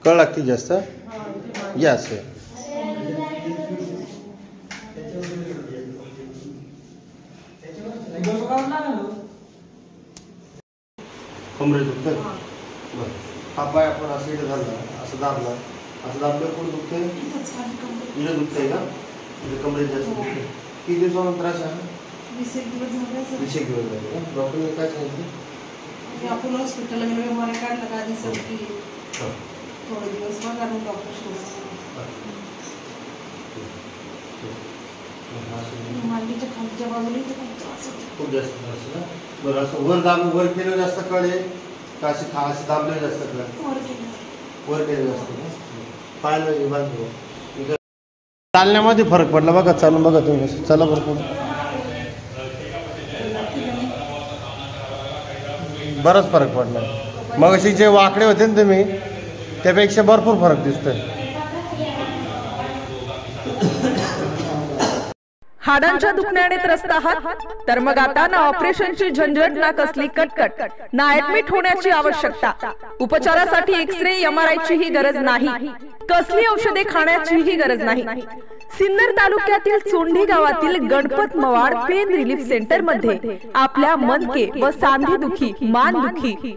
कळ लागते जास्त या असे कमरे दुखते हा पाय आपण असं इकडे घालला असं दाबला असं दाबलं कोण दुखते इकडे दुखतंय का कमरे जास्त दुखते किती दिवसानंतर त्रास आहे 20 दिवस झाले डॉक्टरने काय सांगितलं आपण हॉस्पिटलला गेलो एमआरआय काढला का दिसत की थोडे दिवस बघा ना डॉक्टर मांडीच्या खालच्या बाजूला खूप जास्त त्रास ना बरं असं वर केलं जास्त कळे का असे दाबलं जास्त कळ वर केलं जास्त पायाला चालण्यामध्ये फरक पडला बघा चालून बघा तुम्ही चला बरं पुढे बराच फरक पडला मग अशी जे वाकडे होते ना तुम्ही त्यापेक्षा भरपूर फरक दिसतोय हाडांच्या दुखण्याने त्रस्त आहात तर मग आता ना ऑपरेशनची झंझट ना कसली कटकट ना ऍडमिट होण्याची आवश्यकता उपचारासाठी एक्सरे एमआरआय ची ही गरज नाही कसली औषधे खाण्याचीही गरज नाही सिन्नर तालुक्यातील चोंडी गावातील गणपत मवाड पेन रिलीफ सेंटर मध्ये आपल्या मनके व सांधेदुखी मानदुखी